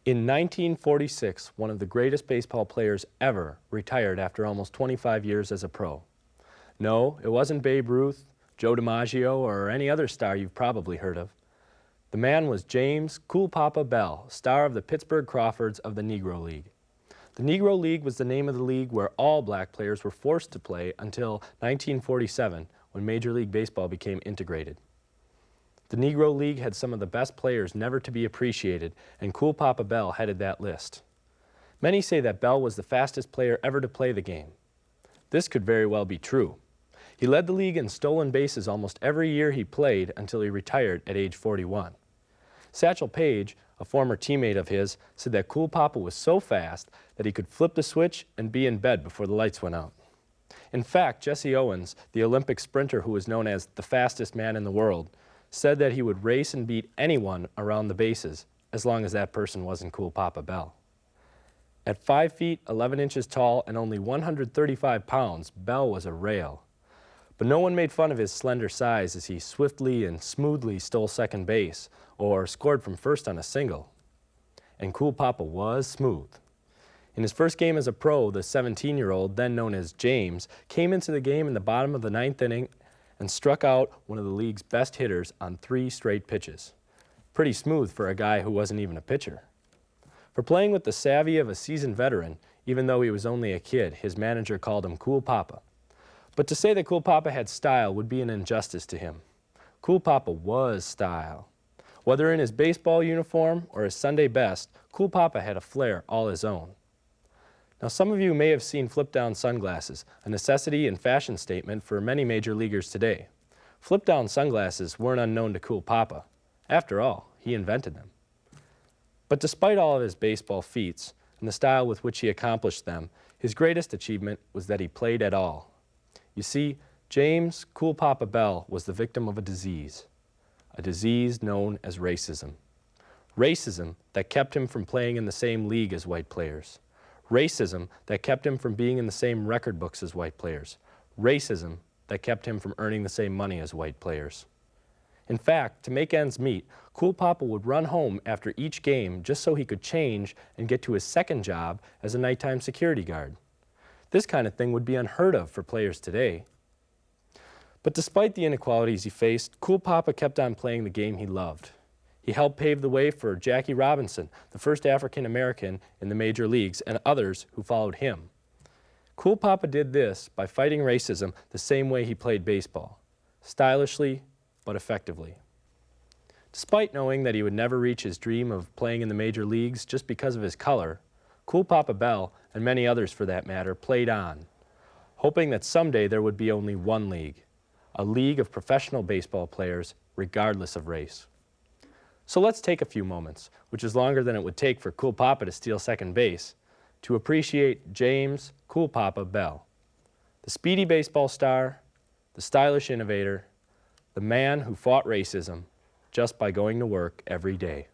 In 1946, one of the greatest baseball players ever retired after almost 25 years as a pro. No, it wasn't Babe Ruth, Joe DiMaggio, or any other star you've probably heard of. The man was James "Cool Papa" Bell, star of the Pittsburgh Crawfords of the Negro League. The Negro League was the name of the league where all black players were forced to play until 1947, when Major League Baseball became integrated. The Negro League had some of the best players never to be appreciated, and Cool Papa Bell headed that list. Many say that Bell was the fastest player ever to play the game. This could very well be true. He led the league in stolen bases almost every year he played until he retired at age 41. Satchel Paige, a former teammate of his, said that Cool Papa was so fast that he could flip the switch and be in bed before the lights went out. In fact, Jesse Owens, the Olympic sprinter who was known as the fastest man in the world, said that he would race and beat anyone around the bases as long as that person wasn't Cool Papa Bell. At 5 feet 11 inches tall and only 135 pounds, Bell was a rail. But no one made fun of his slender size as he swiftly and smoothly stole second base or scored from first on a single. And Cool Papa was smooth. In his first game as a pro, the 17-year-old, then known as James, came into the game in the bottom of the 9th inning and struck out one of the league's best hitters on 3 straight pitches. Pretty smooth for a guy who wasn't even a pitcher. For playing with the savvy of a seasoned veteran, even though he was only a kid, his manager called him Cool Papa. But to say that Cool Papa had style would be an injustice to him. Cool Papa was style. Whether in his baseball uniform or his Sunday best, Cool Papa had a flair all his own. Now, some of you may have seen flip-down sunglasses, a necessity and fashion statement for many major leaguers today. Flip-down sunglasses weren't unknown to Cool Papa. After all, he invented them. But despite all of his baseball feats and the style with which he accomplished them, his greatest achievement was that he played at all. You see, James "Cool Papa" Bell was the victim of a disease known as racism. Racism that kept him from playing in the same league as white players. Racism that kept him from being in the same record books as white players. Racism that kept him from earning the same money as white players. In fact, to make ends meet, Cool Papa would run home after each game just so he could change and get to his second job as a nighttime security guard. This kind of thing would be unheard of for players today. But despite the inequalities he faced, Cool Papa kept on playing the game he loved. He helped pave the way for Jackie Robinson, the first African American in the major leagues, and others who followed him. Cool Papa did this by fighting racism the same way he played baseball, stylishly but effectively. Despite knowing that he would never reach his dream of playing in the major leagues just because of his color, Cool Papa Bell, and many others for that matter, played on, hoping that someday there would be only one league, a league of professional baseball players regardless of race. So let's take a few moments, which is longer than it would take for Cool Papa to steal second base, to appreciate James "Cool Papa" Bell, the speedy baseball star, the stylish innovator, the man who fought racism just by going to work every day.